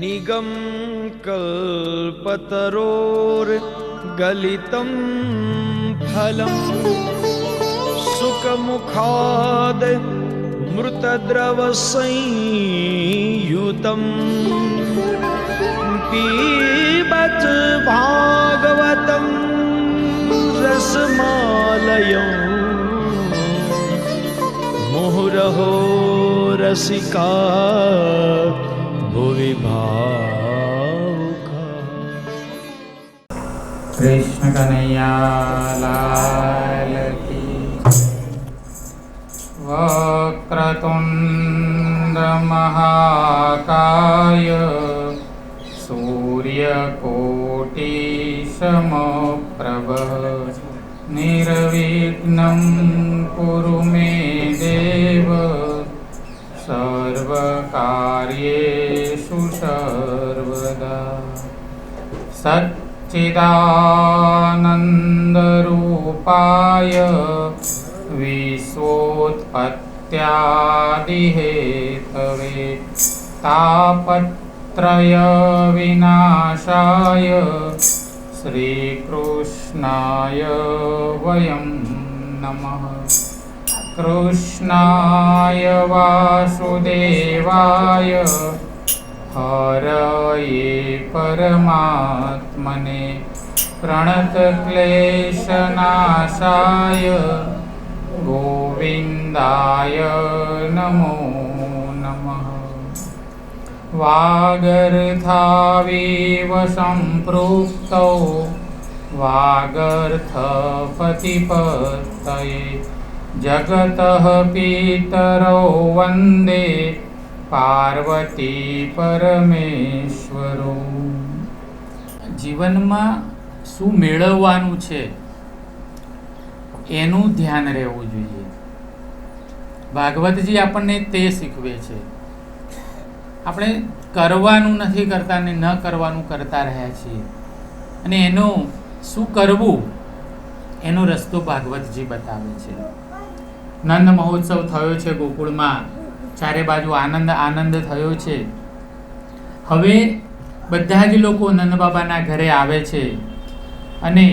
निगम कल्पतरोर्गलितं फलं सुखमुखाद् मृतद्रवसंयुतं पीबत भागवतं रसमालयं मुहुरहो रसिका भुवि भावुका। कृष्ण कन्हैया लाल की। वक्रतुंड महाकाय सूर्यकोटि समप्रभ निर्विघ्नं कुरु मे देव सर्वकार्येषु सर्वदा। सच्चिदानन्दरूपाय विश्वोत्पत्त्यादिहेतवे तापत्रय विनाशाय श्रीकृष्णाय वयं नमः। कृष्णाय वासुदेवाय हरये परमात्मने प्रणतक्लेशनाशाय गोविन्दाय नमो नमः। वागर्थाविव सम्पृक्तौ वागर्थपतिपत्तये जगतः पितरौ वन्दे पार्वती परमेश्वरो। જીવનમાં શું મેળવવાનું છે એનું ધ્યાન રહેવું જોઈએ. ભાગવતજી આપણને તે શીખવે છે. આપણે કરવાનું નથી કરતા ને ન કરવાનું કરતા રહ્યા છીએ, અને એનું શું કરવું એનો રસ્તો ભાગવતજી બતાવે છે. નંદ મહોત્સવ થયો છે ગોકુળમાં, ચારે બાજુ આનંદ આનંદ થયો છે. હવે બધા જ લોકો નંદ બાબાના ઘરે આવે છે અને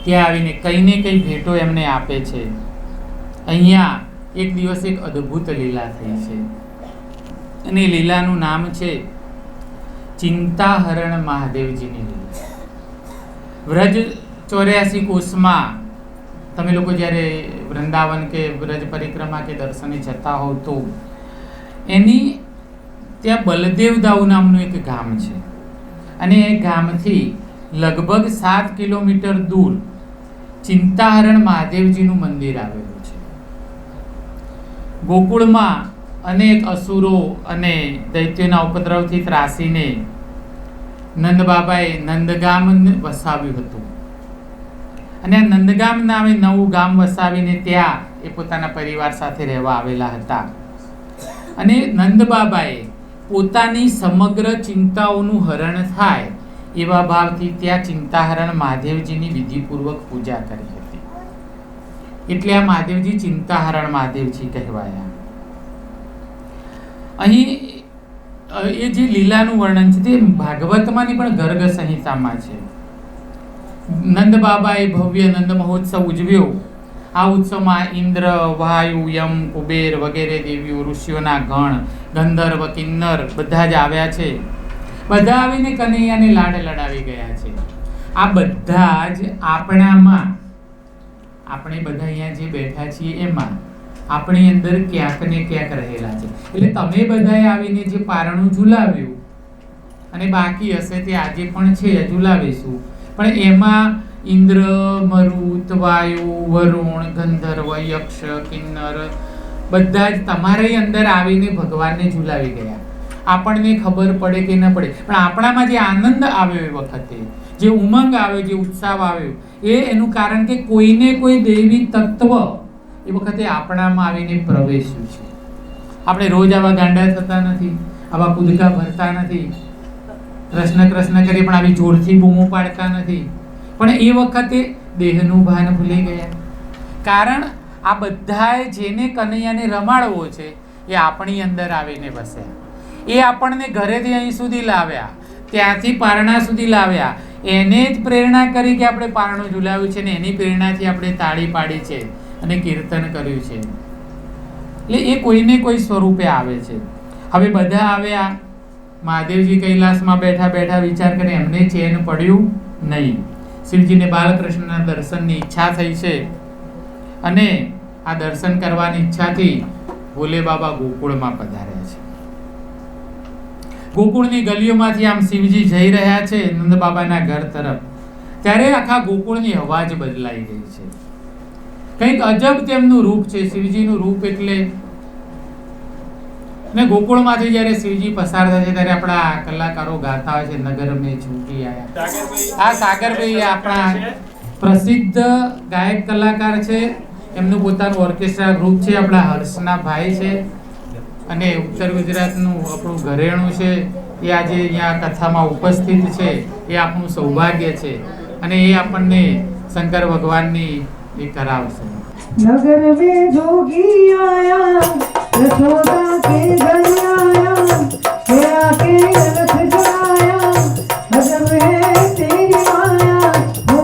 ત્યાં આવીને કંઈ ને કંઈ ભેટો એમને આપે છે. અહીંયા એક દિવસ એક અદ્ભુત લીલા થઈ છે, અને લીલાનું નામ છે ચિંતાહરણ મહાદેવજીની લીલા. વ્રજ 84 કોષમાં તમે લોકો જ્યારે વૃંદાવન કે વ્રજ પરિક્રમા કે દર્શને જતા હોવ તો એની ત્યાં બલદેવ દાઉ નામનું એક ગામ છે, અને એ ગામથી લગભગ 7 કિલોમીટર દૂર ચિંતાહરણ મહાદેવજીનું મંદિર આવેલું છે. ગોકુળમાં અનેક અસુરો અને દૈત્યોના ઉપદ્રવથી ત્રાસીને નંદ બાબાએ નંદગામ વસાવ્યું હતું, અને આ નંદગામ નામે નવું ગામ વસાવીને ત્યાં એ પોતાના પરિવાર સાથે રહેવા આવેલા હતા. અને નંદ બાબાએ પોતાની સમગ્ર ચિંતાઓનું હરણ થાય એવા ભાવથી ત્યાં ચિંતાહરણ મહાદેવજીની વિધિપૂર્વક પૂજા કરી હતી. એટલે આ મહાદેવજી ચિંતાહરણ મહાદેવજી કહેવાયા. અહીં એ જે લીલાનું વર્ણન છે તે ભાગવતમાંની પણ ગર્ગ સંહિતામાં છે. નંદ બાબાએ ભવ્ય નંદ મહોત્સવ ઉજવ્યો. આ ઉત્સવમાં ઇન્દ્ર, વાયુ, યમ, કુબેર વગેરે દેવીઓ, ઋષિઓના ગણ, ગંધર્વ, કિન્નર બધા જ આવ્યા છે. બધા આવીને કનૈયાને લાડ લડાવી ગયા છે. આ બધા જ આપણામાં, આપણે બધા અહીંયા જે બેઠા છીએ એમાં આપણી અંદર ક્યાંક ને ક્યાંક રહેલા છે. એટલે તમે બધાએ આવીને જે પારણું ઝુલાવ્યું અને બાકી હશે તે આજે પણ છે, ઝુલાવીશું, પણ એમાં ઇન્દ્ર, મરુત, વાયુ, વરુણ, ગંધર્વ, યક્ષ, કિન્નર બધા જ તમારી અંદર આવીને ભગવાનને ઝુલાવી ગયા. આપણને ખબર પડે કે ન પડે, પણ આપણામાં જે આનંદ આવ્યો એ વખતે, જે ઉમંગ આવ્યો, જે ઉત્સાહ આવ્યો, એનું કારણ કે કોઈને કોઈ દૈવી તત્વ એ વખતે આપણામાં આવીને પ્રવેશ્યું છે. આપણે રોજ આવા ગાંડા થતા નથી, આવા કૂદકા ભરતા નથી, કૃષ્ણ કૃષ્ણ કરી પણ આવી જોરથી બૂમો પાડતા નથી, પણ એ વખતે દેહનું ભાન ભૂલી ગયા. કારણ આ બધાએ જેને કનૈયાને રમાડવો છે એ આપણી અંદર આવીને વસ્યા. એ આપણને ઘરેથી અહીં સુધી લાવ્યા, ત્યાંથી પારણા સુધી લાવ્યા, એને જ પ્રેરણા કરી કે આપણે પારણું ઝુલાવ્યું છે ને એની પ્રેરણાથી આપણે તાળી પાડી છે અને કીર્તન કર્યું છે. એટલે એ કોઈને કોઈ સ્વરૂપે આવે છે. હવે બધા આવ્યા, મહાદેવજી કૈલાસમાં બેઠા બેઠા વિચાર કરે, એમને ચેન પડ્યું નહીં. શિવજીને બાલકૃષ્ણના દર્શનની ઈચ્છા થઈ છે અને આ દર્શન કરવાની ઈચ્છાથી ભોલે બાબા ગોકુળમાં પધાર્યા છે. ગોકુળની ગલીઓમાંથી આમ શિવજી જઈ રહ્યા છે નંદ બાબાના ઘર તરફ, ત્યારે આખા ગોકુળની હવા જ બદલાઈ ગઈ છે. કંઈક અજબ તેમનું રૂપ છે, શિવજીનું રૂપ એટલે. ને ગોકુળમાંથી જ્યારે શિવજી પસાર થાય છે ત્યારે આપણા કલાકારો ગાતા હોય છે, નગર મેં છૂટી આયા. આ સાગરભાઈ આપણા પ્રસિદ્ધ ગાયક કલાકાર છે, એમનું પોતાનું ઓર્કેસ્ટ્રા ગ્રુપ છે, આપણા હર્ષના ભાઈ છે અને ઉત્તર ગુજરાતનું આપણું ઘરેણું છે. એ આજે અહીંયા કથામાં ઉપસ્થિત છે, એ આપણું સૌભાગ્ય છે અને એ આપણને શંકર ભગવાનની એ કરાવશે. नगर में जोगी आया, यशोदा के घर आया, तेरा के रथ जलाया, अजब है तेरी माया, हो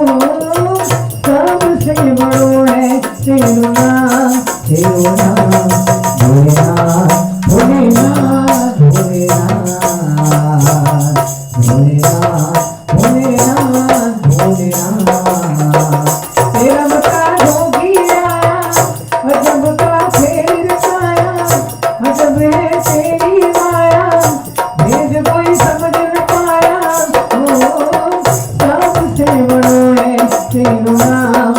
सबसे बड़ो है तेरो नाम, भोलेनाथ, भोलेनाथ, भोलेनाथ, भोलेनाथ, भोलेनाथ, भोलेनाथ. तेरा बता जोगी अजब का खेल रचाया, अजब है तेरी माया, भेद कोई समझ न पाया, ओ सबसे बड़ो है तेरो नाम,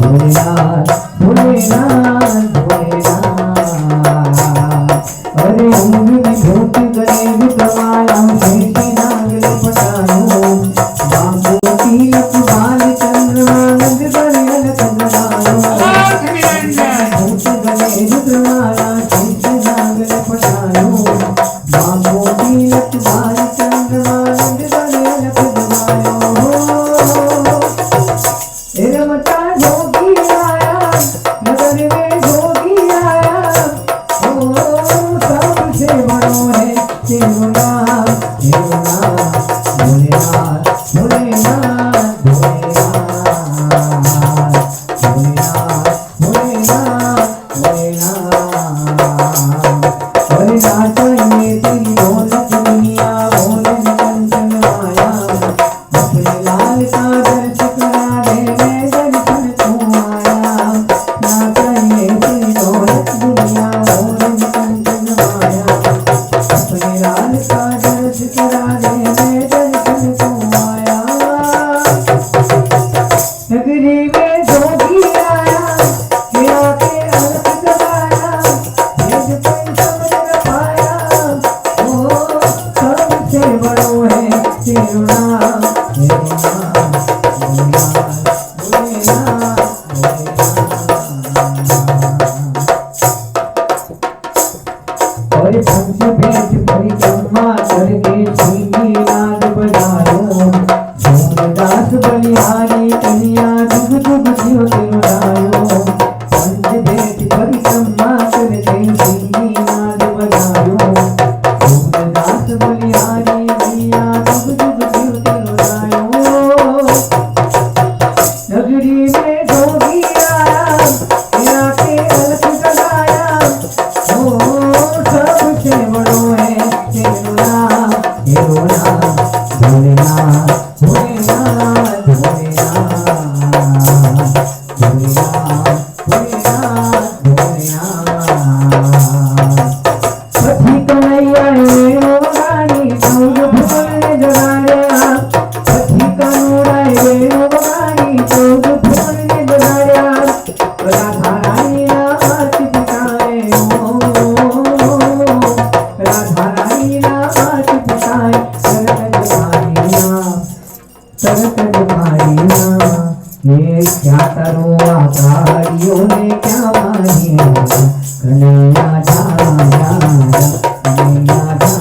भोलेनाथ, भोलेनाथ, भोलेनाथ. अरे उम्र में धोत गले विधवाया, शेषी नागले पटायो, बाबू तिलक बाल चंद्रमा नंद बरयल चंद्रमायो, धोत गले विधवाया, शेषी नागले पटायो, बाबू तिलक बाल चंद्रमा नंद बरयल चंद्रमायो. रमता जोगी आया, नगर में जोगी आया, ओ सबसे बड़ो है तेरो नाम, भोलेनाथ, भोलेनाथ, भोलेनाथ, भोलेनाथ, भोलेनाथ, भोलेनाथ. अरे नाचने तेरी ढोलक दुनिया, भोले कंचन माया, अपने लाल का दर्श करा दे, मैं दर्शन तू आया. नाचने तेरी ढोलक दुनिया, भोले कंचन माया, अपने लाल का दर्श करा दे, मैं दर्शन तू आया. नगरी में जोगी आया, तेरा के अर्थ जगाया, भेद कोई समझ न पाया, ओ सबसे बड़ो है तेरो नाम, भोलेनाथ, भोलेनाथ, भोलेनाथ. और पंच भेद परिक्रमा करके सीधी नाद बजायो, सोमदास बलिहारी कन्या जुग जुग जियो तेरो लायो. पंच भेद परिक्रमा करके सीधी नाद बजायो, सोमदास बलिहारी कन्या जुग जुग जियो तेरो लायो. नगरी में जोगी आया, तेरा के अलख जगाया, ओ सबसे बड़ो है तेरो नाम, भोलेनाथ, भोलेनाथ, भोलेनाथ, भोलेनाथ, भोलेनाथ, भोलेनाथ. सखी कन्हैया वेणु बगाड़ी, चौद भुवन ने जगाया, सखी कन्हैया वेणु बगाड़ी, चौद भुवन ने जगाया, राधा रानी ना हाथ पिटाए, ओ राधा रानी ना हाथ पिटाए, तरत भारी ना, ये क्या करो आकारियों ने क्या मानी, कन्हैया जा जा कन्हैया जा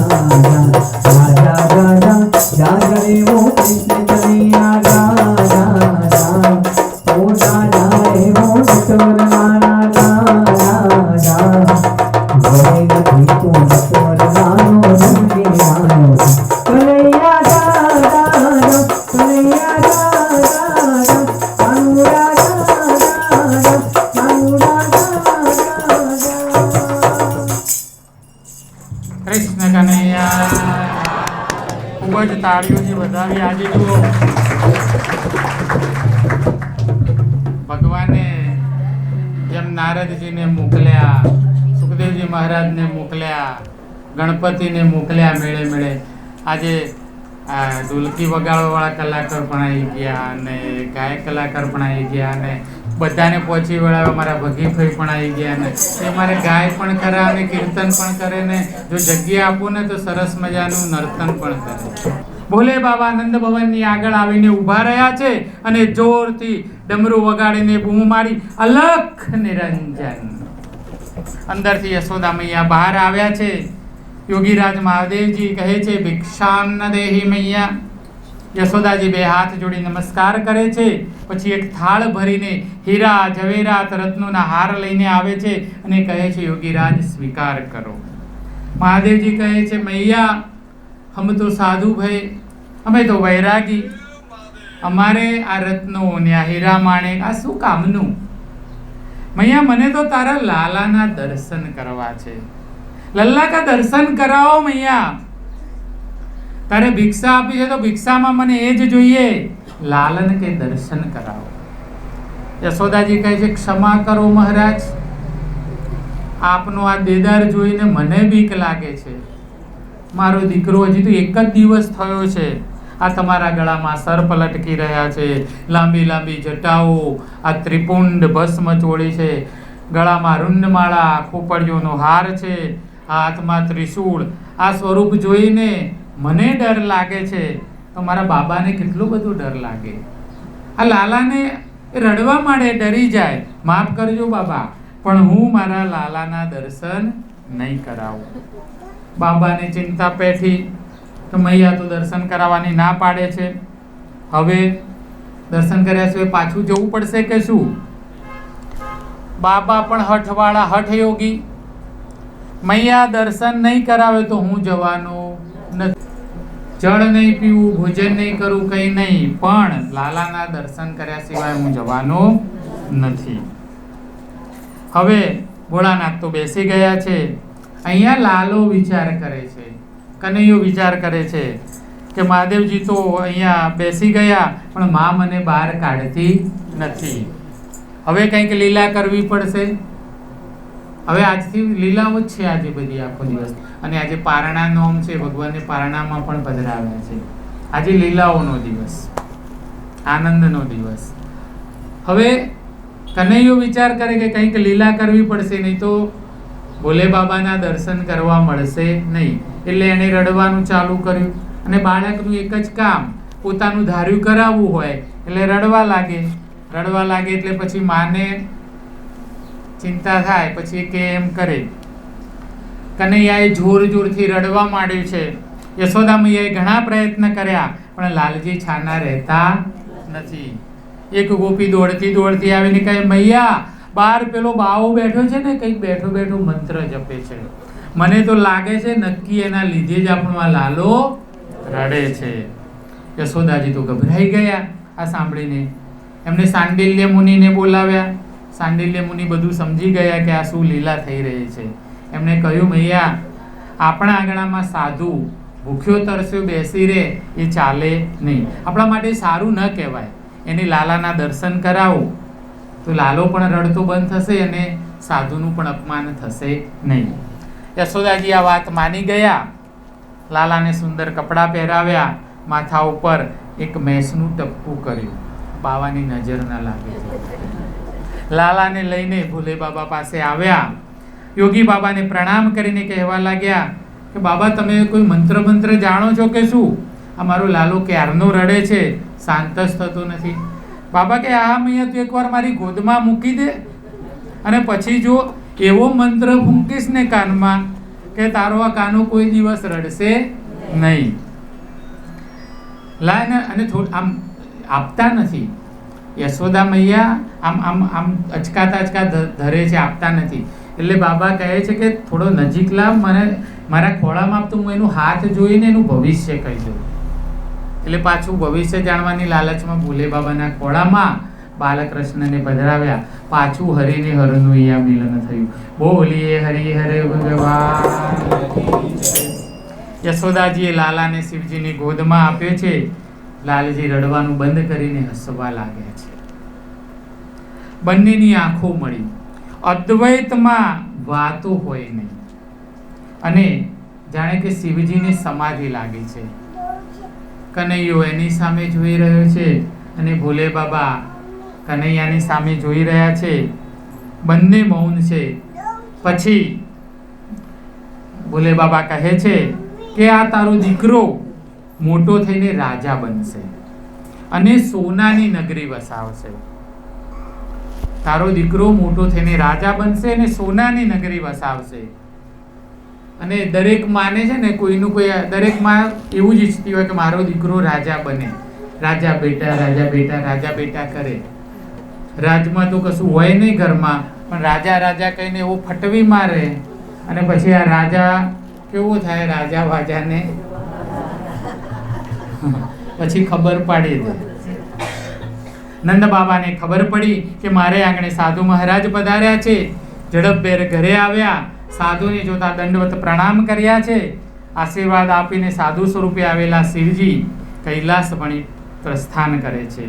जा जा जा जा रे वो कृष्ण कन्हैया जा जा जा, ओ जा जा रे वो नटवर नाना जा जा जा. गए नदी तो કૃષ્ણ કનૈયા. ખૂબ જ તાળીઓથી વધાવી. આજે જુઓ ભગવાને જેમ નારદજીને મોકલ્યા, સુખદેવજી મહારાજને મોકલ્યા, ગણપતિને મોકલ્યા મેળે મેળે, આજે આ ઢોલકી વગાડવાવાળા કલાકાર પણ આવી ગયા અને ગાયક કલાકાર પણ આવી ગયા અને બધાને પહોંચી વળાવ્યા. મારા ભગીભાઈ પણ આવી ગયા ને એ મારે ગાય પણ ખરા અને કીર્તન પણ કરે ને જો જગ્યા આપો ને તો સરસ મજાનું નર્તન પણ કરે. ભોલે બાબા નંદ ભવનની આગળ આવીને ઊભા રહ્યા છે અને જોરથી ડમરું વગાડીને બૂમ મારી, અલખ નિરંજન. અંદરથી યશોદા મૈયા બહાર આવ્યા છે. યોગીરાજ મહાદેવજી કહે છે, ભિક્ષાન દેહી મૈયા. યશોદાજી બે હાથ જોડી નમસ્કાર કરે છે. પછી એક થાળ ભરીને હીરા ઝવેરાત રત્નોના હાર લઈને આવે છે અને કહે છે, યોગીરાજ સ્વીકાર કરો. મહાદેવજી કહે છે, મૈયા હમ તો સાધુ ભાઈ, અમે તો વૈરાગી, અમારે આ રત્નો ને આ હીરા માણેક આ શું કામનું? મૈયા મને તો તારા લાલાના દર્શન કરવા છે. લલ્લા કા દર્શન કરાવો મૈયા. તારે ભિક્ષા આપી છે તો ભિક્ષામાં મને એ જ જોઈએ, લાલન કે દર્શન કરાવો. યશોદાજી કહે છે, ક્ષમા કરો મહારાજ, આપનો આ દેદાર જોઈને મને બીક લાગે છે. મારો દીકરો હજી તો એક જ દિવસ થયો છે. આ તમારા ગળામાં સર્પ લટકી રહ્યા છે, લાંબી લાંબી જટાઓ, આ ત્રિપુંડ ભસ્મ ચોળી છે, ગળામાં રૂંડમાળા, ખોપડીઓનો હાર છે, હાથમાં ત્રિશૂળ. આ સ્વરૂપ જોઈને મને ડર લાગે છે તો મારા બાબાને કેટલો બધો ડર લાગે. આ લાલાને રડવા માંડે, ડરી જાય. માફ કરજો બાબા, પણ હું મારા લાલાના દર્શન નહીં કરાવું. બાબાને ચિંતા પેઠી તો મૈયા તો દર્શન કરાવવાની ના પાડે છે. હવે દર્શન કર્યા સિવાય પાછું જવું પડશે કે શું? બાબા પણ હઠવાળા, હઠ યોગી. મૈયા દર્શન નહીં કરાવે તો હું જવાનો નથી. જળ નહીં પીવું, ભોજન નહીં કરું, કંઈ નહીં, પણ લાલાના દર્શન કર્યા સિવાય હું જવાનો નથી. હવે ભોળાનાથ તો બેસી ગયા છે. અહીંયા લાલો વિચાર કરે છે, કનૈયો વિચાર કરે છે કે મહાદેવજી તો અહીંયા બેસી ગયા પણ માં મને બહાર કાઢતી નથી. હવે કંઈક લીલા કરવી પડશે. હવે આજથી લીલાઓ જ છે આજે બધી આખો દિવસ. અને આજે પારણા નોમ છે, ભગવાનને પારણામાં પણ પધરાવ્યા છે. આજે લીલાઓનો દિવસ, આનંદનો દિવસ. હવે કનૈયો વિચાર કરે કે કંઈક લીલા કરવી પડશે, નહીં તો ભોલે બાબાના દર્શન કરવા મળશે નહીં. એટલે એણે રડવાનું ચાલુ કર્યું. અને બાળકનું એક જ કામ, પોતાનું ધાર્યું કરાવવું હોય એટલે રડવા લાગે. રડવા લાગે એટલે પછી માને ચિંતા થાય, પછી કે એમ કરે. કનૈયાએ જોર જોરથી રડવા માંડ્યું છે. યશોદા મૈયાએ ઘણા પ્રયત્ન કર્યા પણ લાલજી છાના રહેતા નથી. એક ગોપી દોડતી દોડતી આવીને કહે, મૈયા બહાર પેલો બાવો બેઠો છે ને, કંઈક બેઠો બેઠો મંત્ર જપે છે. મને તો લાગે છે નક્કી એના લીધે જ આપણો આ લાલો રડે છે. યશોદાજી તો ગભરાઈ ગયા આ સાંભળીને. એમને સાંડિલ્ય મુનિને બોલાવ્યા. સાંડિલ્ય મુનિ બધું સમજી ગયા કે આ શું લીલા થઈ રહી છે. એમણે કહ્યું, મૈયા આપણા આંગણામાં સાધુ ભૂખ્યો તરસ્યો બેસી રહે એ ચાલે નહીં. આપણા માટે સારું ન કહેવાય. એની લાલાના દર્શન કરાવો તો લાલો પણ રડતો બંધ થશે અને સાધુનું પણ અપમાન થશે નહીં. યશોદાજી આ વાત માની ગયા. લાલાને સુંદર કપડાં પહેરાવ્યા, માથા ઉપર એક મેસનું ટપકું કર્યું, બાવાની નજર ના લાગે. લાલાને લઈને ભોલે બાબા પાસે આવ્યા. યોગી બાબાને પ્રણામ કરીને કહેવા લાગ્યા કે બાબા તમે કોઈ મંત્ર જાણો છો કે શું? અમારો લાલો ક્યારનો રડે છે, શાંત જ થતો નથી. બાબા કે આ મૈયા તું એકવાર મારી ગોદમાં મૂકી દે અને પછી જો એવો મંત્ર ફૂંકીશ ને કાનમાં કે તારો આ કાનો કોઈ દિવસ રડશે નહીં. લાય અને આમ આપતા નથી. યશોદા મૈયા આમ અચકાતા ધરે છે, આપતા નથી. એટલે બાબા કહે છે કે થોડો નજીક લાવ, મને મારા ખોળામાં આપતો હું એનું હાથ જોઈને એનું ભવિષ્ય કહી દઉં. એટલે પાછું ભવિષ્ય જાણવાની લાલચમાં ભોલે બાબાના ખોળામાં બાલકૃષ્ણને પધરાવ્યા. પાછું હરિને હરનું અહીંયા મિલન થયું. બોલીએ હરિ હરે ભગવાન. યશોદાજીએ લાલાને શિવજીની ગોદમાં આપ્યો છે. લાલજી રડવાનું બંધ કરીને હસવા લાગ્યા છે. બંનેની આંખો મળી. અદ્વૈતમાં વાતો હોય નહીં અને જાણે કે શિવજીની સમાધિ લાગી છે. કનૈયો એની સામે જોઈ રહ્યો છે અને ભોલે બાબા કનૈયાની સામે જોઈ રહ્યા છે. બંને મૌન છે. પછી ભોલે બાબા કહે છે કે આ તારો દીકરો મોટો થઈને રાજા બનશે અને સોનાની નગરી વસાવશે. તારો દીકરો મોટો થઈને રાજા બનશે અને સોનાની નગરી વસાવશે. અને દરેક માને છે ને કોઈનું કોઈ દરેક માં એવું જ ઈચ્છતી હોય કે મારો દીકરો રાજા બને. રાજા બેટા રાજા બેટા રાજા બેટા કરે. રાજમાં તો કશું હોય નહીં ઘરમાં, પણ રાજા રાજા કહીને એવું ફટવી મારે અને પછી આ રાજા કેવો થાય, રાજા વાજાને પછી ખબર પાડી દે. નંદ બાબાને ખબર પડી કે મારે આંગણે સાધુ મહારાજ પધાર્યા છે. ઝડપભેર ઘરે આવ્યા. સાધુને જોતા દંડવત પ્રણામ કર્યા છે. આશીર્વાદ આપીને સાધુ સ્વરૂપે આવેલા શિવજી કૈલાસ વણી પ્રસ્થાન કરે છે.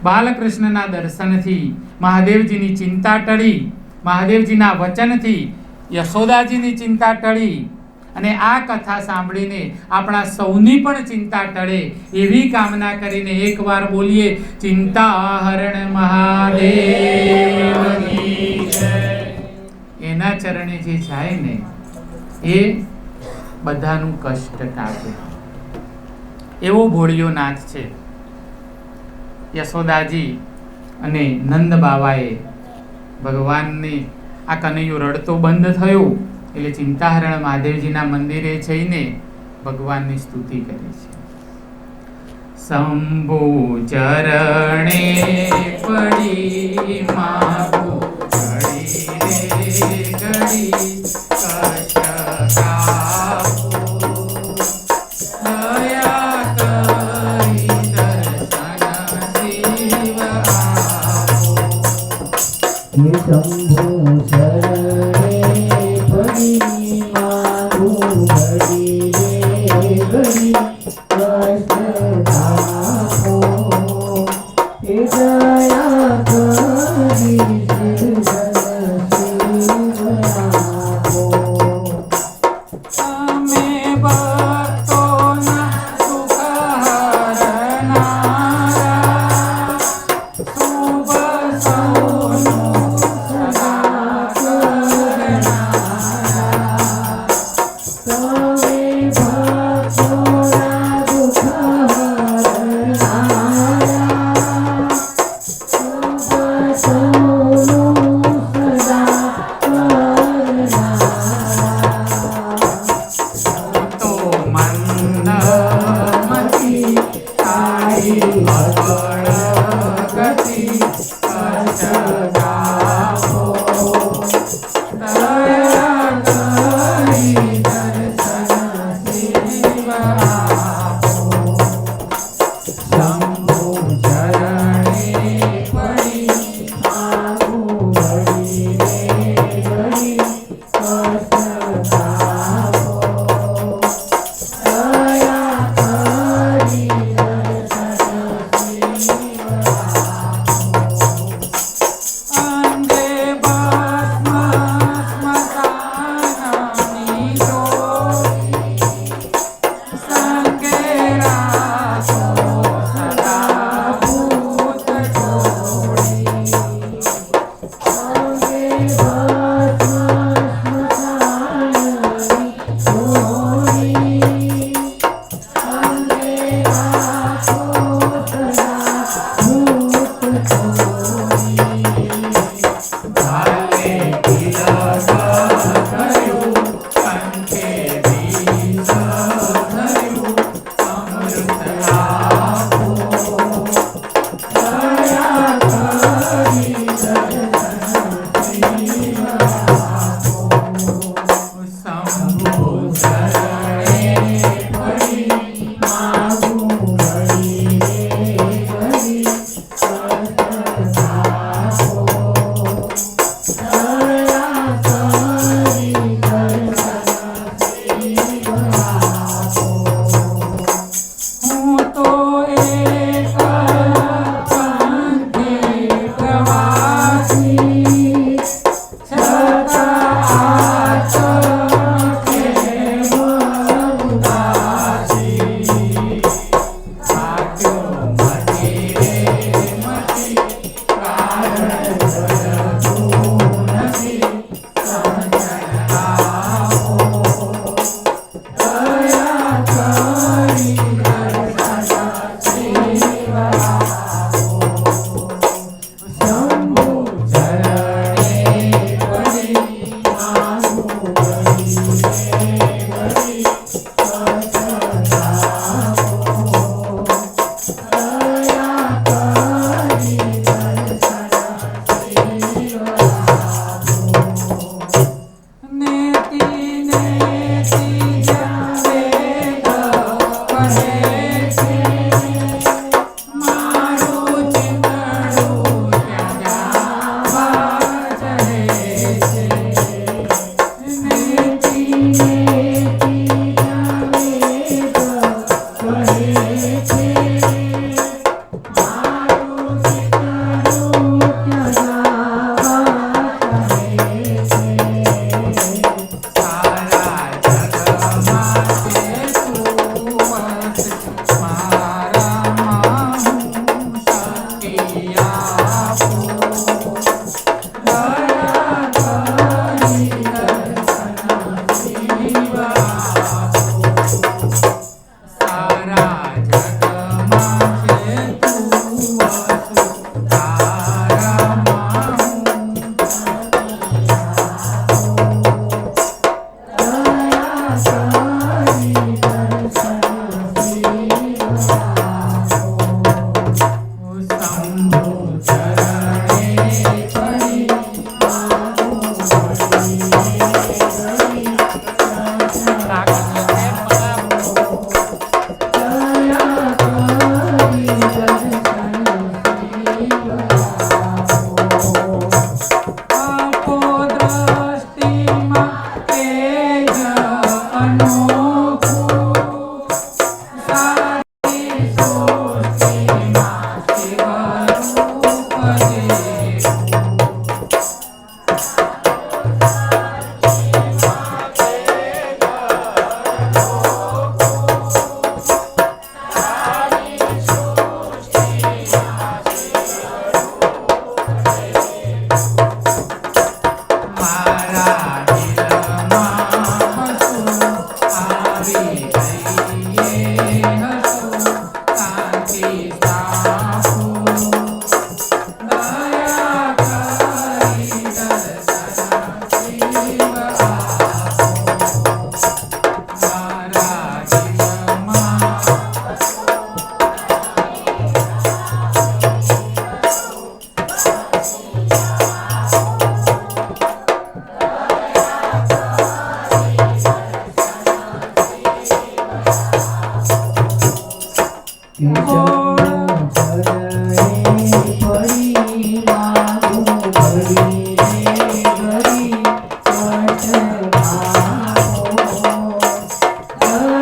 બાલકૃષ્ણના દર્શનથી મહાદેવજીની ચિંતા ટળી. મહાદેવજીના વચનથી યશોદાજીની ચિંતા ટળી. અને આ કથા સાંભળીને આપણા સૌની પણ ચિંતા ટળે એવી કામના કરીને એકવાર બોલીએ ચિંતા હરણ મહાદેવની જય. એના ચરણે જે જાય ને એ બધાનું કષ્ટ કાપે એવો ભોળિયો નાથ છે. યશોદાજી અને નંદ બાબાએ ભગવાનની આ કનૈયો રડતો બંધ થયો એટલે ચિંતાહરણ મહાદેવજીના મંદિરે જઈને ભગવાનની સ્તુતિ કરી છે. શંભુ ચરણે પડી માગો ઘડી રે ઘડી કષ્ટ કાપો. દયા કરી દર્શન શિવ આપો. હે શંભુ શરણે પડી માગું ઘડી રે ઘડી કષ્ટ આપો. હે દયા કરી દર્શન શિવ આપો. તમે ભક્તોના સુખ હરનારા શુભ સૌનું સદા કરનારા. તમે ભક્તોના દુઃખ હરનારા શુભ સૌનું સદા કરનારા. તો મંદમતી તારી અગળ ગતિ કષ્ટ કાપો. દયા કરી દર્શન શિવ આપો. શંભુ ચરણે પડી માગું ઘડી રે ઘડી કષ્ટ આપો. દયા કરી દર્શન શિવ આપો. અંગે ભસ્મ સ્મશાનની જોડી સંગે રાખો સદા ભૂત જોડી. અંગે ભસ્મ સ્મશાનની જોડી અંગે રાખો સદા ભૂત જોડી. ભાલે તિલક કર્યું કંઠે બીજ ધર્યું અમૃત આપો. દયા કરી દર્શન શિવ આપો. શંભુ ચરણે પડી માગું ઘડી રે ઘડી કષ્ટ આપો. દયા કરી દર્શન શિવ આપો. અનોખું સારી સૃષ્ટિમાં શિવરૂપ દેવું. મારા દિલમાં હસું આવી ગઈએ હસું કાંતિ સાપું.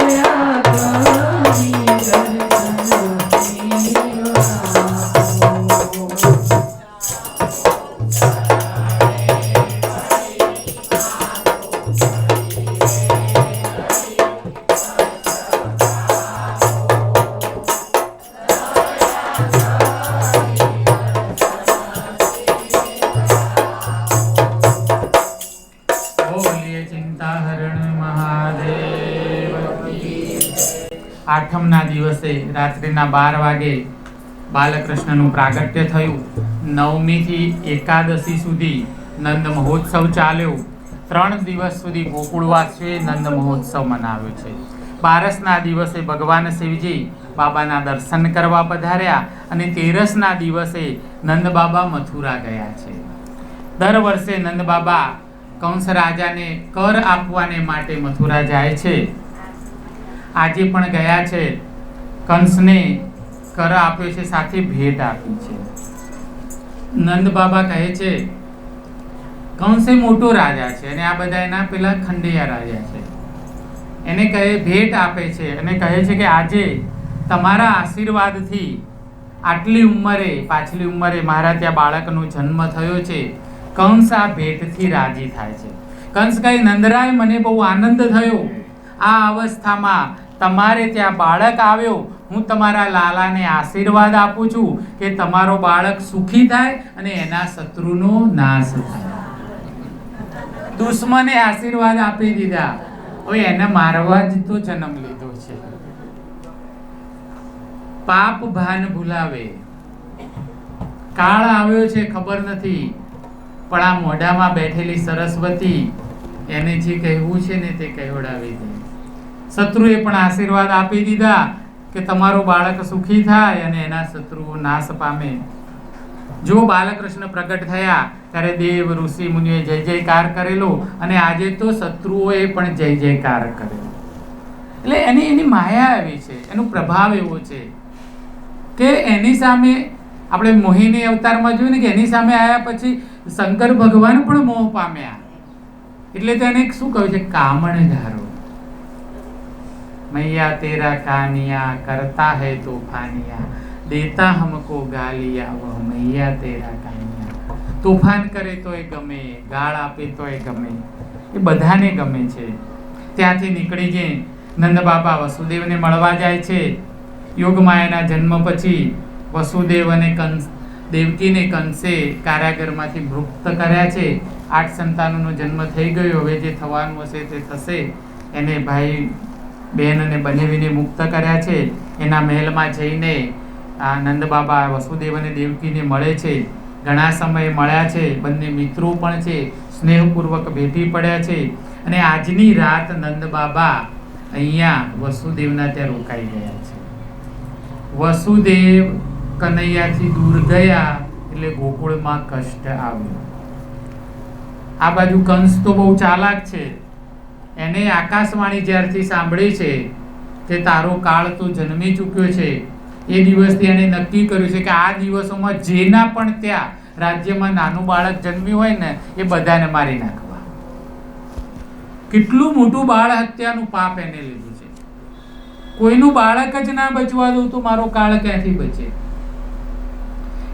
દયા કરી દર્શન શિવ આપો. મારા દિલમાં બોલીએ ચિંતાહરણ મહાદેવ કી જય. આઠમના દિવસે રાત્રિના 12 વાગે બાલકૃષ્ણનું પ્રાગટ્ય થયું. નવમીથી એકાદશી સુધી નંદ મહોત્સવ ચાલ્યો. 3 દિવસ સુધી ગોકુળવાસીઓએ નંદ મહોત્સવ મનાવ્યો છે. 12ના દિવસે ભગવાન શિવજી બાબાના દર્શન કરવા પધાર્યા અને 13ના દિવસે નંદ બાબા મથુરા ગયા છે. દર વર્ષે નંદ બાબા કંસ રાજાને કર આપવાને માટે મથુરા જાય છે. આજે પણ ગયા છે. કંસને કર આપ્યો છે, સાથે ભેટ આપી છે. નંદ બાબા કહે છે કંસ એ મોટો રાજા છે અને આ બધા એના પેલા ખંડેયા રાજા છે. એને કહે ભેટ આપે છે અને કહે છે કે આજે તમારા આશીર્વાદથી આટલી ઉંમરે પાછલી ઉંમરે મારા ત્યાં બાળકનો જન્મ થયો છે. કંસ આ ભેટથી રાજી થાય છે. કંસ કહે નંદરાય મને બહુ આનંદ થયો. આ અવસ્થામાં તમારે ત્યાં બાળક આવ્યો. હું તમારા લાલાને આશીર્વાદ આપું છું કે તમારો બાળક સુખી થાય અને એના શત્રુનો નાશ થાય. દુશ્મને આશીર્વાદ આપી દીધા. હવે એને મારવા જ તો જન્મ લીધો છે. પાપ ભાન ભૂલાવે. કાળ આવ્યો છે ખબર નથી, પણ આ મોઢામાં બેઠેલી સરસ્વતી એને જે કહેવું છે ને તે કહેવડાવી દે. શત્રુએ પણ આશીર્વાદ આપી દીધા કે તમારું બાળક સુખી થાય અને એના શત્રુઓ નાશ પામે. જો બાલકૃષ્ણ પ્રગટ થયા ત્યારે દેવ ઋષિ મુનિએ જય જયકાર કરેલો અને આજે તો શત્રુઓએ પણ જય જયકાર કરેલો. એટલે એની માયા એવી છે, એનો પ્રભાવ એવો છે કે એની સામે આપણે મોહિની અવતારમાં જોયું ને કે એની સામે આવ્યા પછી શંકર ભગવાન પણ મોહ પામ્યા. એટલે તેને શું કહ્યું છે? કામણ ધારો. मैया तेरा कानिया करता है तूफानिया देता हमको गालिया वह मैया तेरा कानिया. તોફાન કરે તો એ ગમે, ગાળ આપે તો એ ગમે, એ બધાને ગમે છે. ત્યાંથી નીકળી જઈ નંદ બાબા વસુદેવને મળવા જાય છે. યોગમાયાના જન્મ પછી વસુદેવ અને દેવકીને કંસે કારાગરમાંથી મુક્ત કર્યા છે. 8 સંતાનોનો જન્મ થઈ ગયો. હવે જે થવાનું હશે તે થશે. એને ભાઈ બહેન અને બનેવીને મુક્ત કર્યા છે. એના મહેલમાં જઈને આ નંદ બાબા વસુદેવ અને દેવકીને મળે છે. ઘણા સમય મળ્યા છે. બંને મિત્રો પણ છે. સ્નેહપૂર્વક ભેટી પડ્યા છે. અને આજની રાત નંદ બાબા અહીંયા વસુદેવના ત્યાં રોકાઈ ગયા છે. વસુદેવ કનૈયાથી દૂર ગયા એટલે ગોકુળમાં કષ્ટ આવ્યો. આ બાજુ કંસ તો બહુ ચાલાક છે. એને આકાશવાણી જ્યારથી સાંભળી છે કે તારો કાળ તો જન્મી ચૂક્યો છે, એ દિવસથી એને નક્કી કર્યું છે કે આ દિવસોમાં જેના પણ ત્યાં રાજ્યમાં નાનું બાળક જન્મ્યું હોય ને એ બધાને મારી નાખવા. કેટલું મોટું બાળ હત્યાનું પાપ એને લીધું છે. કોઈનું બાળક જ ના બચવા દઉં તો મારો કાળ ક્યાંથી બચે?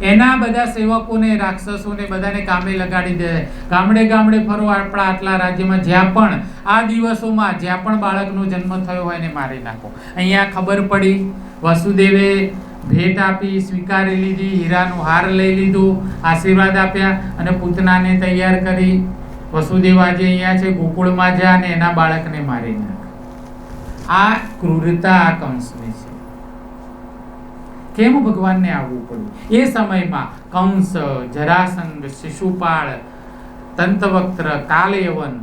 એના બધા સેવકોને, રાક્ષસોને બધાને કામે લગાડી દે. ગામડે ગામડે ફરો આપણા આટલા રાજ્યમાં, જ્યાં પણ આ દિવસોમાં જ્યાં પણ બાળકનો જન્મ થયો હોય એને મારી નાખો. અહીંયા ખબર પડી, વસુદેવે ભેટ આપી, સ્વીકારી લીધી, હીરાનો હાર લઈ લીધો, આશીર્વાદ આપ્યા અને પૂતનાને તૈયાર કરી. વસુદેવ આજે અહીંયા છે, ગોકુળમાં જા અને એના બાળકને મારી નાખ. આ ક્રૂરતા આ કંસની છે. કેમ ભગવાનને આવવું પડ્યું? એ સમયમાં કંસ, જરાસંઘ, શિશુપાળ, દંતવક્ત્ર, કાલયવન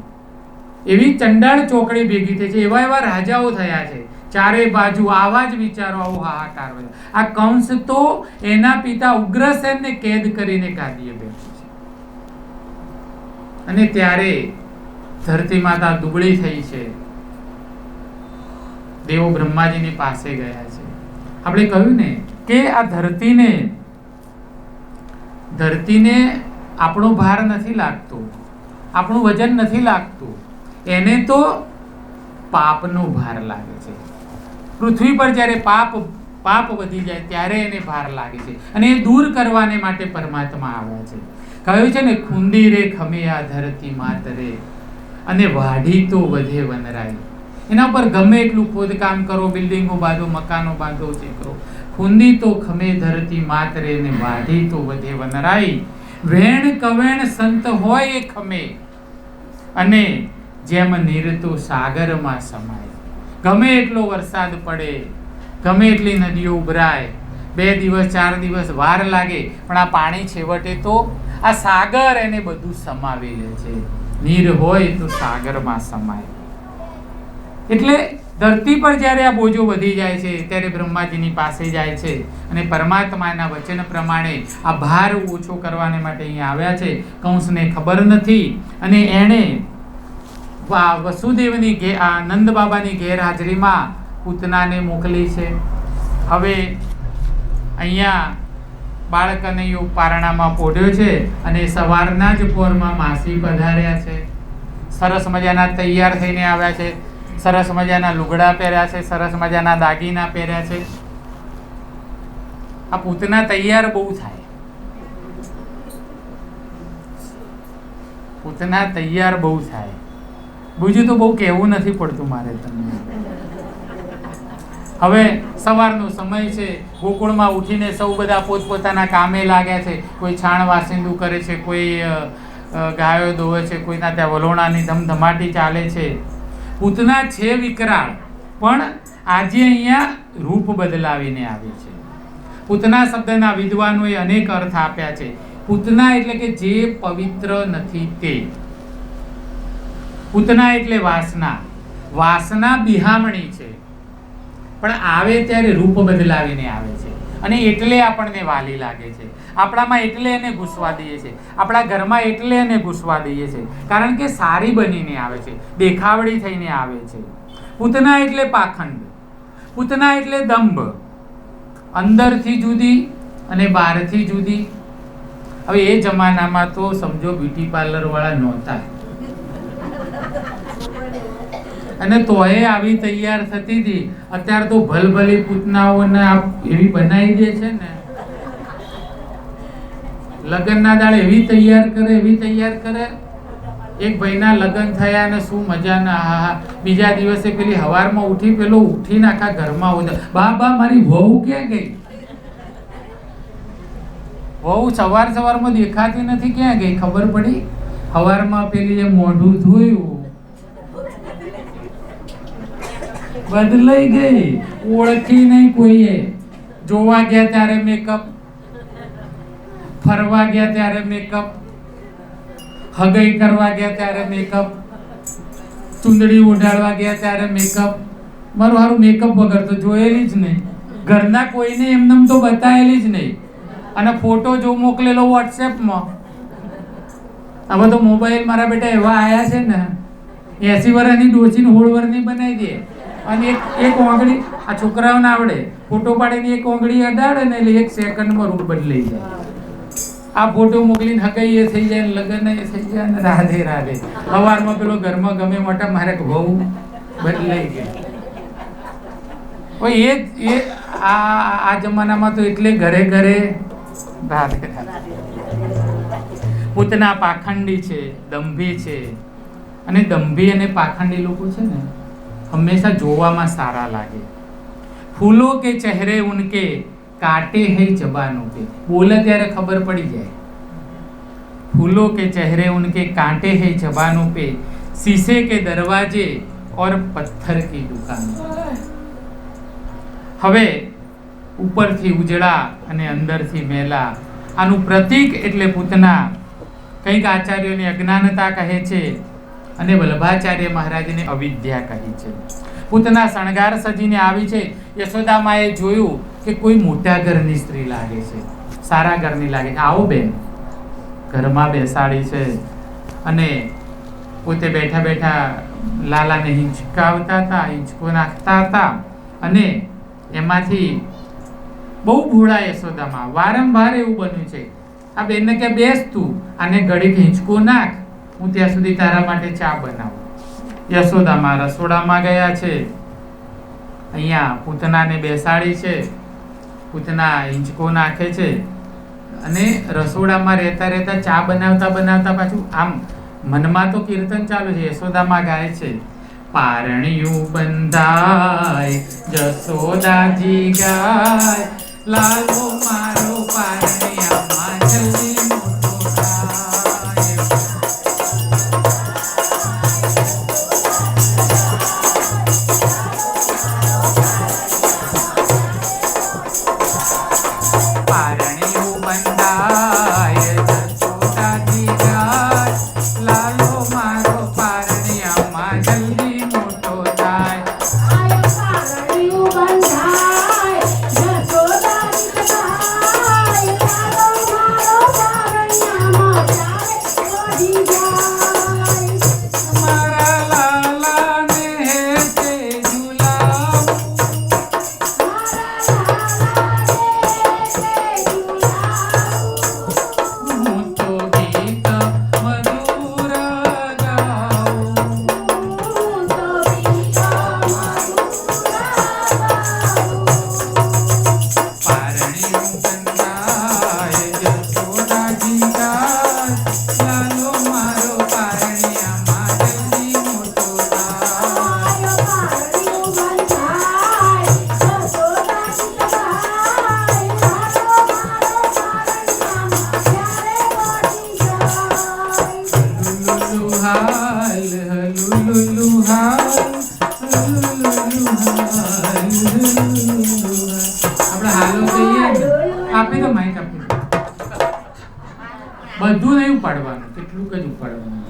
એવી ચંડાળ ચોકડી ભેગી થઈ છે. એવા એવા રાજાઓ થયા છે ચારે બાજુ. આવા જ વિચારો, આવો હાહાકાર. આ કંસ તો એના પિતા ઉગ્રસેનને કેદ કરીને ગાદીએ બેઠો છે. અને ત્યારે ધરતી માતા દુબળી થઈ છે. દેવો બ્રહ્માજીની પાસે ગયા છે. આપણે કહ્યું ને કે આ ધરતીને આપણો ભાર નથી લાગતો, આપણું વજન નથી લાગતું, એને તો પાપનો ભાર લાગે છે. પૃથ્વી પર જ્યારે પાપ વધી જાય ત્યારે એને ભાર લાગે છે અને એ દૂર કરવાને માટે પરમાત્મા આવ્યા છે. કહ્યું છે ને, ખૂંદી રે ખમે આ ધરતી માતરે અને વાઢી તો વધે વનરાઈ. એના ઉપર ગમે એટલું ખોદકામ કરો, બિલ્ડિંગો બાંધો, મકાનો બાંધો, જે કરો, ખૂંદી તો ખમે ધરતી માતરે ને વાઢી તો વધે વનરાઈ. વેણ કવેણ સંત હોય એ ખમે અને જેમ નીર તો સાગરમાં સમાય. ગમે એટલો વરસાદ પડે, ગમે એટલી નદીઓ ઉભરાય, 2 દિવસ 4 દિવસ વાર લાગે, પણ આ પાણી છેવટે તો આ સાગર એને બધું સમાવી લે છે. નીર હોય તો સાગરમાં સમાય. એટલે ધરતી પર જ્યારે આ બોજો વધી જાય છે ત્યારે બ્રહ્માજીની પાસે જાય છે અને પરમાત્માના વચન પ્રમાણે આ ભાર ઓછો કરવાને માટે અહીંયા આવ્યા છે. કંસને ખબર નથી અને એણે વસુદેવની નંદ બાબાની ગેરહાજરીમાં પૂતનાને મોકલી છે. હવે અહીંયા બાળકનૈયો પારણામાં પોઢ્યો છે અને સવારના જ પોરમાં માસી પધાર્યા છે. સરસ મજાના તૈયાર થઈને આવ્યા છે, સરસ મજાના લુગડા પહેર્યા છે, સરસ મજાના દાગીના પહેર્યા છે. આ પૂતના તૈયાર બહુ થાય, પૂતના તૈયાર બહુ થાય. બીજું તો બહુ કહેવું નથી પડતું મારે તમને. હવે સવારનો સમય છે, ગોકુળમાં ઉઠીને સૌ બધા પોતપોતાના કામે લાગ્યા છે. કોઈ છાણ વાસિંદુ કરે છે, કોઈ ગાયો દોવે છે, કોઈના ત્યાં વલોણાની ધમધમાટી ચાલે છે. પૂતના છે વિકરાળ, પણ આજે અહીંયા રૂપ બદલાવીને આવી છે. પૂતના શબ્દના વિદ્વાનોએ અનેક અર્થ આપ્યા છે. પૂતના એટલે કે જે પવિત્ર નથી તે. પૂતના એટલે વાસના. વાસના બિહામણી છે, પણ આવે ત્યારે રૂપ બદલાવીને આવે છે અને એટલે આપણને વાલી લાગે છે. આપણામાં એટલે એને ઘૂસવા દઈએ છે, આપણા ઘરમાં એટલે એને ઘૂસવા દઈએ છે, કારણ કે સારી બનીને આવે છે, દેખાવડી થઈને આવે છે. પૂતના એટલે પાખંડ, પૂતના એટલે દંભ, અંદરથી જુદી અને બહારથી જુદી. હવે એ જમાનામાં તો સમજો બ્યુટી પાર્લર વાળા નહોતા અને તોય આવી તૈયાર થતી હતી. અત્યારે તો ભલભલી પૂતનાઓને એવી બનાવી દે છે ને, લગ્નના દાડે એવી તૈયાર કરે. એક ભાઈના લગ્ન થયા ને શું મજાના, બીજા દિવસે પેલી હવારમાં ઉઠીને આખા ઘરમાં ઉધર, બા મારી વહુ ક્યાં ગઈ? વહુ સવારમાં દેખાતી નથી, ક્યાં ગઈ? ખબર પડી હવારમાં પેલી એ મોઢું ધોયું, બદલાઈ ગઈ, ઓળખી નહીં કોઈએ. જોવા ગયા ત્યારે મેકઅપ, ફરવા ગયા ત્યારે મેકઅપ, હગઈ કરવા ગયા ત્યારે મેકઅપ, ચુંદડી ઉડાડવા ગયા ત્યારે મેકઅપ. મારું હારું મેકઅપ વગર તો જોયેલી જ નહીં, ઘરના કોઈને એમનેમ તો બતાવેલી જ નહીં. અને ફોટો જો મોકલેલો વોટ્સએપમાં. હવે તો મોબાઈલ મારા બેટા એવા આયા છે ને, 80 વર્ષની ડોસીને 16 વર્ષની બનાવી દે અને એક ઓંગળી, આ છોકરાઓને આવડે ફોટો પાડીને એક ઓંગળી અડાડે ને એટલે 1 સેકન્ડમાં રૂપ બદલાઈ જાય. આ ફોટો મોકલીને હગાઈ એ થઈ જાય, લગ્ન એ થઈ જાય, ને રાધે રાધે. સવારમાં પેલો ઘરમાં ગમે મોટા મારે બહુ બદલાઈ ગઈ. એ આ જમાનામાં તો એટલે ઘરે ઘરે રાધે રાધે. પૂતના પાખંડી છે, દંભી છે. અને દંભી અને પાખંડી લોકો છે ને હંમેશા જોવામાં સારા લાગે. ફૂલો કે ચહેરે ઉનકે કાંટે હૈ જબાનો पे, બોલે ત્યારે ખબર પડી જાય. फूलों के चेहरे उनके कांटे हैं जबानों पे, शीशे के दरवाजे और पत्थर की दुकान. હવે ઉપરથી ઉજળા અને અંદરથી મેલા, આનું પ્રતીક એટલે પૂતના. કંઈક આચાર્યોને અજ્ઞાનતા કહે છે અને વલ્લભાચાર્ય મહારાજને અવિદ્યા કહી છે. પૂતના શણગાર સજીને આવી છે. યશોદામાએ જોયું કે કોઈ મોટા ઘરની સ્ત્રી લાગે છે, સારા ઘરની લાગે છે. આવો બેન, ઘરમાં બેસાડી છે અને પોતે બેઠા બેઠા લાલાને હિંચકાવતા હતા, હિંચકો નાખતા હતા. અને એમાંથી બહુ ભૂળા યશોદામાં વારંવાર એવું બન્યું છે. આ બેનને કે બેસ તું, આને ઘડીક હિંચકો નાખ, હું ત્યાં સુધી તારા માટે ચા બનાવું. યશોદામાં રસોડામાં ગયા છે. અહીંયા પૂતનાને બેસાડી છે. પૂતના હિંચકો નાખે છે અને રસોડામાં રહેતા રહેતા ચા બનાવતા બનાવતા પાછું આમ મનમાં તો કીર્તન ચાલુ છે. યશોદામાં ગાય છે, પારણિયું બંધાય જશોદાજી ગાય, લાલો મારો પારણિયામાં જલ્દી મોટો થાય. પારણિયું બંધાય જશોદાજી ગાય, લાલો મારો પારણિયામાં જલ્દી મોટો થાય. મારા લાલાને તે ઝુલાવું, હું તો ગીત મધુર ગાઉં. પારણિયું બંધાય જશોદાજી ગાય, લાલો મારો પારણિયામાં જલ્દી મોટો થાય. લુલુ હાલ, લુલુ હાલ, લુલુ હાલ, લુલુ હાલ. આપણે હાલો કહીએ ને, આપી દો માઈક, આપી દો. બધું નહીં ઉપાડવાનું, કેટલું જ ઉપાડવાનું.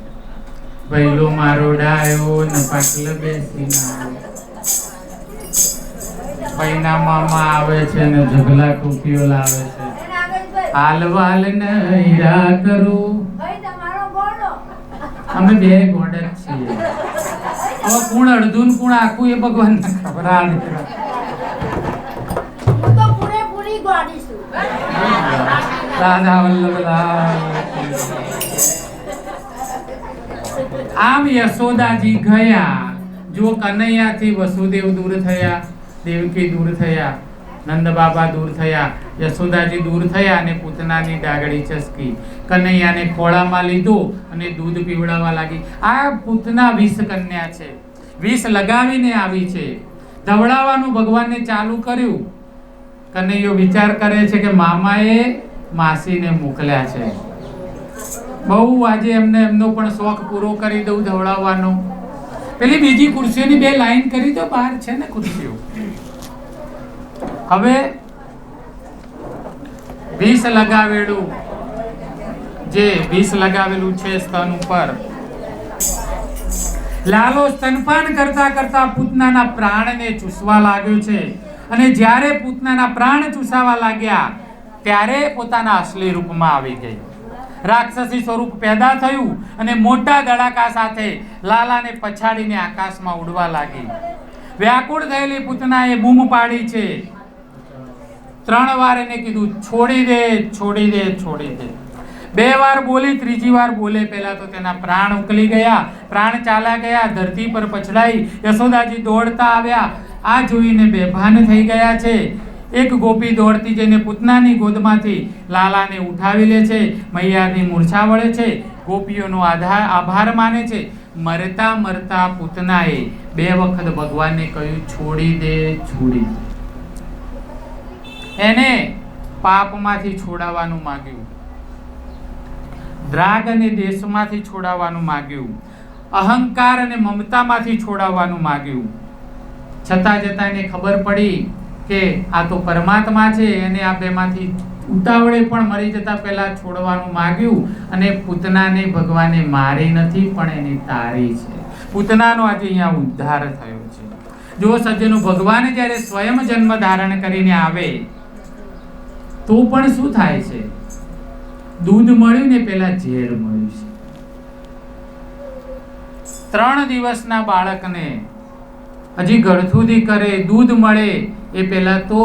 ભૈલો મારો ડાયો ને પાટલ બેસીને આવે. પૈના મામા આવે છે ને ઝગલા ટોપીઓ લાવે છે. હાલ વાલ નહીરા કરું, અમે બે ગોડ જ છીએ. હવે કોણ અડધું ને કોણ આખું એ ભગવાનને ખબર. આ દીકરા રાધા વલ્લભલાલ. આમ યશોદાજી ગયા. જો કનૈયાથી વસુદેવ દૂર થયા, દેવકી દૂર થયા, નંદ બાબા દૂર થયા, યશોદાજી દૂર થયા અને પૂતનાની ડાગડી ચસકી. કનૈયાને ખોળામાં લીધો અને દૂધ પીવડાવવા લાગી. આ પૂતના વિષ કન્યા છે, વિષ લગાવીને આવી છે. ધવડાવવાનું ભગવાનને ચાલુ કર્યું. કનૈયો વિચાર કરે છે કે મામાએ માસીને મોકલ્યા છે, બહુ આજે એમનો પણ શોખ પૂરો કરી દઉં ધવડાવવાનો. પેલી બીજી ખુરશીઓની બે લાઈન કરી દો, બહાર છે ને ખુરશીઓ. હવે વિષ લગાવેલું, જે વિષ લગાવેલું છે સ્તન ઉપર, લાલો સ્તનપાન કરતા કરતા પૂતનાના પ્રાણને ચૂસવા લાગ્યો છે. અને જ્યારે પૂતનાના પ્રાણ ચૂસાવા લાગ્યા ત્યારે પોતાના અસલી રૂપમાં આવી ગઈ. રાક્ષસી સ્વરૂપ પેદા થયું અને મોટા ધડાકા સાથે લાલાને પછાડીને આકાશમાં ઉડવા લાગી. વ્યાકુળ થયેલી પૂતનાએ બૂમ પાડી છે. 3 વાર એને કીધું છોડી દે, છોડી દે, છોડી દે. 2 વાર બોલી, ત્રીજી વાર બોલે પહેલા તો તેના પ્રાણ ઉકલી ગયા, પ્રાણ ચાલા ગયા, ધરતી પર પછડાઈ. યશોદાજી દોડતા આવ્યા, આ જોઈને બેભાન થઈ ગયા છે. એક ગોપી દોડતી જઈને પૂતનાની ગોદમાંથી લાલાને ઉઠાવી લે છે, મૈયારની મૂર્છા વળે છે, ગોપીઓનો આભાર માને છે. મરતા મરતા પૂતનાએ 2 વખત ભગવાનને કહ્યું, છોડી દે, છોડી દે. એને પાપમાંથી છોડાવવાનું માંગ્યું, દ્રાગ અને દેશમાંથી છોડાવવાનું માંગ્યું, અહંકાર અને મમતામાંથી છોડાવવાનું માંગ્યું. છતાં જતાં એને ખબર પડી કે આ તો પરમાત્મા છે, એને આ બેમાંથી ઉતાવળે પણ મરી જતા પહેલા છોડવાનું માંગ્યું. અને પૂતનાને ભગવાને મારી નથી પણ એને તારી છે. પૂતનાનો આજે અહીંયા ઉદ્ધાર થયો છે. જો સજ્જનો, ભગવાન જ્યારે સ્વયં જન્મ ધારણ કરીને આવે તો પણ શું થાય છે? દૂધ મળ્યું ને પેલા ઝેર મળ્યું છે. 3 દિવસના બાળકને હજી ગળથુદી કરે, દૂધ મળે એ પહેલા તો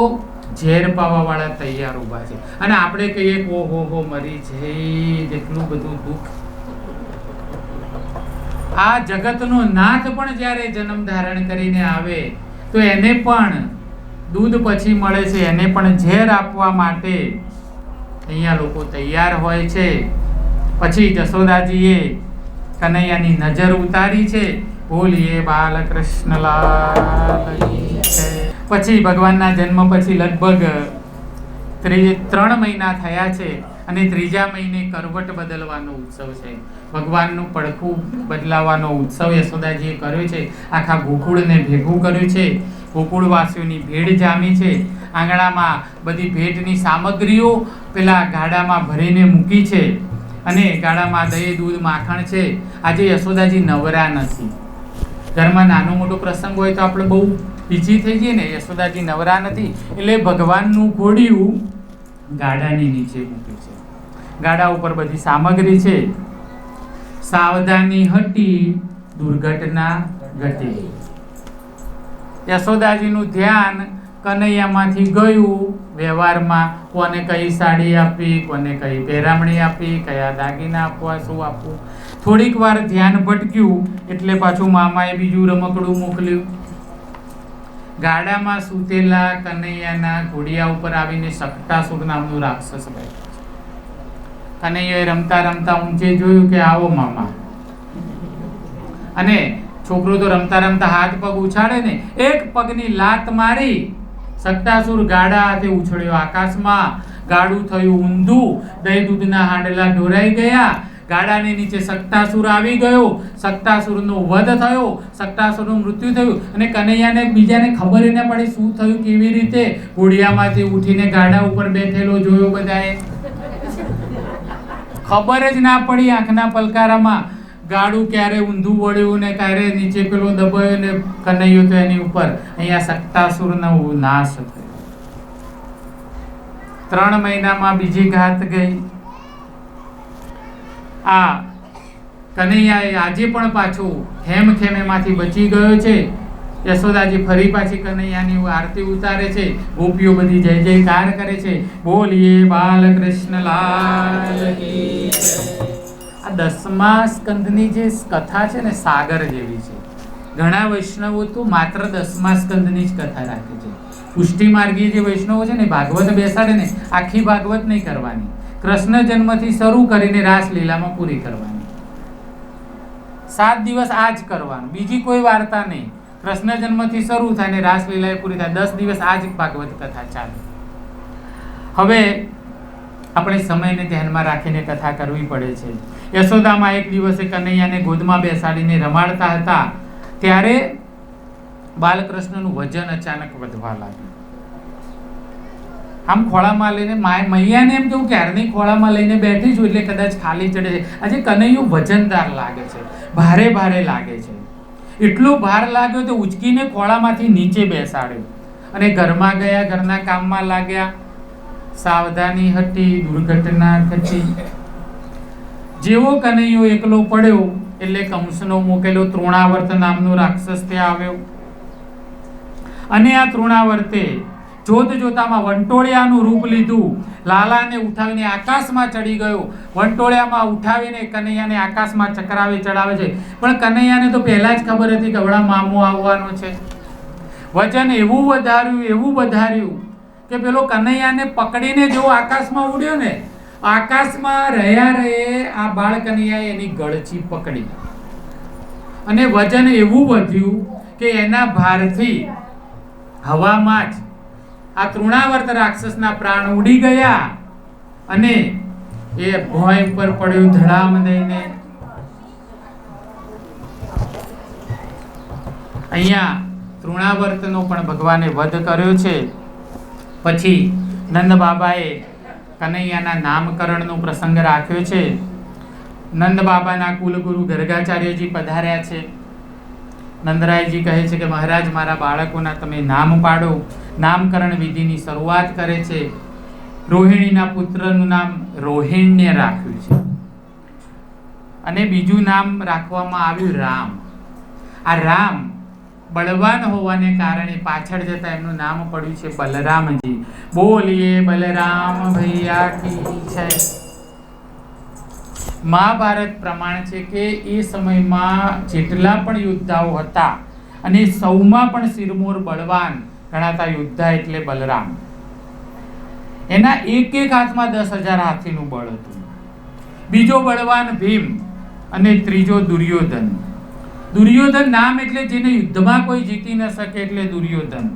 ઝેર પાવા વાળા તૈયાર ઉભા છે. અને આપણે કહીએ ઓહો હો મરી જઈ, જેટલું બધું દુઃખ. આ જગતનો નાથ પણ જ્યારે જન્મ ધારણ કરીને આવે તો એને પણ દૂધ પછી મળે છે, એને પણ ઝેર આપવા માટે અહીંયા લોકો તૈયાર હોય છે. પછી જશોદાજીએ કનૈયાની નજર ઉતારી છે. બોલીએ બાલકૃષ્ણલાલ કી જય. પછી ભગવાનના જન્મ પછી લગભગ 3 મહિના થયા છે અને 3જા મહિને કરવટ બદલવાનો ઉત્સવ છે. ભગવાનનું પડખું બદલાવાનો ઉત્સવ યશોદાજીએ કર્યો છે. આખા ગોકુળને ભેગું કર્યું છે. ગોકુળવાસીઓની ભેડ જામી છે. આંગણામાં બધી ભેટની સામગ્રીઓ પેલા ગાડામાં ભરીને મૂકી છે અને ગાડામાં દહીં, દૂધ, માખણ છે. આજે યશોદાજી નવરા નથી. ઘરમાં નાનો મોટો પ્રસંગ હોય તો આપણે બહુ બીજી થઈ જઈએ ને. યશોદાજી નવરા નથી એટલે ભગવાનનું ઘોડિયું ગાડાની નીચે મૂક્યું છે. ગાડા ઉપર બધી સામગ્રી છે. સાવધાની હટી, દુર્ઘટના ઘટી. યશોદાજીનું ધ્યાન કનૈયામાંથી ગયું વ્યવહારમાં. કોને કઈ સાડી આપી, કોને કઈ પહેરામણી આપી, કયા દાગીના આપવા, શું આપવું. થોડીક વાર ધ્યાન ભટક્યું એટલે પાછું મામાએ બીજું રમકડું મોકલ્યું. ગાડામાં સૂતેલા કનૈયાના ઘોડિયા ઉપર આવીને સકટાસુર નામનું રાક્ષસ બેઠો. કનૈયાએ રમતા રમતા ઊંચે જોયું કે આવો મામા. અને છોકરો તો રમતા રમતા હાથ પગ ઉછાળે ને, એક પગની લાત મારી સકટાસુર ગાડા હાથે ઉછળ્યો આકાશમાં. ગાડું થયું ઊંધું, દહીં દૂધના હાંડલા ઢોરાઈ ગયા. ગાડાની નીચે સકટાસુર આવી ગયો. સકટાસુરનો વધ થયો, સકટાસુરનું મૃત્યુ થયું. અને કનૈયાને બીજાને ખબર ન પડી શું થયું, કેવી રીતે. ઘોડિયામાંથી ઉઠીને ગાડા ઉપર બેઠેલો જોયો બધાએ. ખબર જ ના પડી આંખના પલકારામાં. ગાડું ક્યારે ઊંધું વળ્યું ને ક્યારે નીચે પેલો દબાયો ને કનૈયો તો એની ઉપર. અહીંયા સકટાસુરનો નાશ થયો. 3 મહિનામાં બીજી ઘાત ગઈ. આ કનૈયાએ આજે પણ પાછું ખેમેમાંથી બચી ગયો છે. યશોદાજી ફરી પાછી કનૈયાની આરતી ઉતારે છે. ગોપીઓ બધી જય જયકાર કરે છે. બોલીએ બાલકૃષ્ણલાલ કી જય. આ 10મા સ્કંદની જે કથા છે ને, સાગર જેવી છે. ઘણા વૈષ્ણવો તો માત્ર 10મા સ્કંદની જ કથા રાખે છે. પુષ્ટિ માર્ગીય જે વૈષ્ણવો છે ને, ભાગવત બેસાડે ને, આખી ભાગવત નહીં કરવાની. કૃષ્ણ જન્મથી શરૂ કરીને રાસલીલામાં પૂરી કરવાની. 7 દિવસ આ જ કરવાનું, બીજી કોઈ વાર્તા નહીં. કૃષ્ણ જન્મથી શરૂ થાય ને રાસલીલા પૂરી થાય. 10 દિવસ આ જ ભાગવત કથા ચાલે. હવે આપણે સમયને ધ્યાનમાં રાખીને કથા કરવી પડે છે. યશોદામાં એક દિવસે કનૈયાને ગોદમાં બેસાડીને રમાડતા હતા ત્યારે બાલકૃષ્ણનું વજન અચાનક વધવા લાગ્યું. આમ ખોળામાં લઈને મૈયાને એમ કેવું ક્યારની ખોળામાં લઈને બેઠી છું એટલે કદાચ ખાલી ચડે છે. આજે કનૈયું વજનદાર લાગે છે, ભારે ભારે લાગે છે. એટલો ભાર લાગ્યો તો ઉચકીને ખોળામાંથી નીચે બેસાડ્યો અને ઘરમાં ગયા, ઘરના કામમાં લાગ્યા. સાવધાની હટી, દુર્ઘટના ઘટી. જેવો કનૈયો એકલો પડ્યો એટલે કંસનો મોકેલો તૃણાવર્ત નામનો રાક્ષસ ત્યાં આવ્યો. અને આ તૃણાવર્તે જોત જોતામાં વંટોળિયાનું રૂપ લીધું. લાલાને ઉઠાવીને આકાશમાં ચડી ગયો, વંટોળિયામાં ઉઠાવીને કનૈયાને આકાશમાં ચક્રાવે ચડાવે છે. પણ કનૈયાને તો પહેલા જ ખબર હતી કે હમણાં મામો આવવાનો છે. વજન એવું વધાર્યું કે પેલો કનૈયાને પકડીને જો આકાશમાં ઉડ્યો ને, આકાશમાં રહે આ બાળ કનૈયાએ એની ગળચી પકડી અને વજન એવું વધ્યું કે એના ભારથી હવામાં જ આ તૃણાવર્ત રાક્ષસના પ્રાણ ઉડી ગયા અને એ ભોંય પર પડ્યું ધડામ દઈને. અહીંયા તૃણાવર્તનો પણ ભગવાને વધ કર્યો છે. પછી નંદ બાબાએ કનૈયાના નામકરણનો પ્રસંગ રાખ્યો છે. નંદ બાબાના કુલગુરુ ગર્ગાચાર્યજી પધાર્યા છે. નંદરાયજી કહે છે કે મહારાજ, મારા બાળકોના તમે નામ પાડો. નામકરણ વિધિની શરૂઆત કરે છે. રોહિણીના પુત્રનું નામ રોહિણ્ય રાખ્યું છે અને બીજું નામ રાખવામાં આવ્યું રામ. આ રામ બળવાન હોવાને કારણે પાછળ જતા એમનું નામ પડ્યું છે બલરામજી. બોલીએ બલરામ ભૈયા કી જય. મહાભારત પ્રમાણ છે કે એ સમયમાં જેટલા પણ યોદ્ધાઓ હતા અને સૌમાં પણ શિરમોર બળવાન ગણાતા યોદ્ધા એટલે બલરામ. એના એક હાથમાં 10,000 હાથીનું બળ હતું. બીજો બળવાન ભીમ અને ત્રીજો દુર્યોધન. દુર્યોધન નામ એટલે જેને યુદ્ધમાં કોઈ જીતી ન શકે એટલે દુર્યોધન.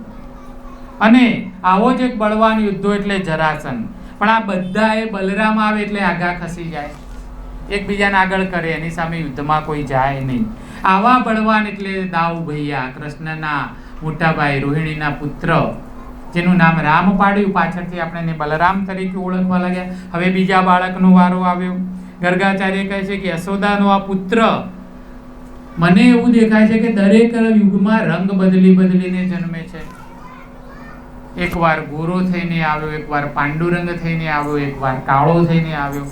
અને આવો જ એક બળવાન યુદ્ધો એટલે જરાસન. પણ આ બધા એ બલરામ આવે એટલે આગા ખસી જાય, એકબીજાને આગળ કરે, એની સામે યુદ્ધમાં કોઈ જાય નહીં. આવા બળવાન એટલે દાઉ ભૈયા, કૃષ્ણના મોટા ભાઈ, રોહિણીના પુત્ર, જેનું નામ રામ પાડ્યું. પાછળથી આપણે એને બલરામ તરીકે ઓળખવા લાગ્યા. હવે બીજા બાળકનો વારો આવ્યો. ગર્ગાચાર્ય કહે છે કે યશોદાનો આ પુત્ર, મને એવું દેખાય છે કે દરેક યુગમાં રંગ બદલીને જન્મે છે. એકવાર ગોરો થઈને આવ્યો, એકવાર પાંડુરંગ થઈને આવ્યો, એકવાર કાળો થઈને આવ્યો.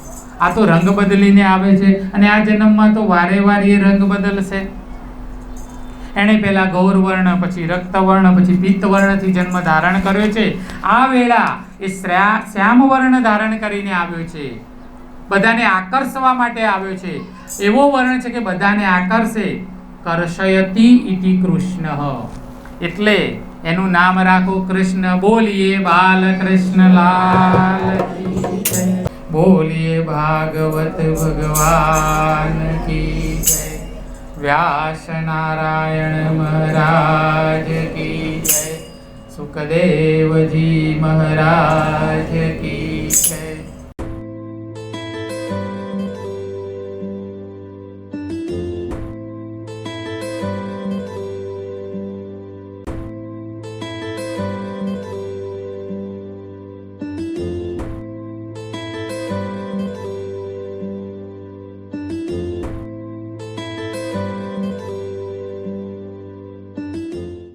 આ તો રંગ બદલીને આવે છે અને આ જન્મમાં તો વારે એ રંગ બદલશે. એણે પહેલા ગૌરવર્ણ, પછી રક્તવર્ણ, પછી પિત્તવર્ણથી જન્મ ધારણ કર્યો છે. આ વેળા એ શ્યામ વર્ણ ધારણ કરીને આવ્યો છે. બધાને આકર્ષવા માટે આવ્યો છે. એવો વર્ણ છે કે બધાને આકર્ષે. કર્ષયતિ ઇતિ કૃષ્ણ, એટલે એનું નામ રાખો કૃષ્ણ. બોલીએ બાલકૃષ્ણ લાલ કી જય. બોલીએ ભાગવત ભગવાન કી જય. વ્યાસ નારાયણ મહારાજ કી જય. સુખદેવજી મહારાજ કી જય.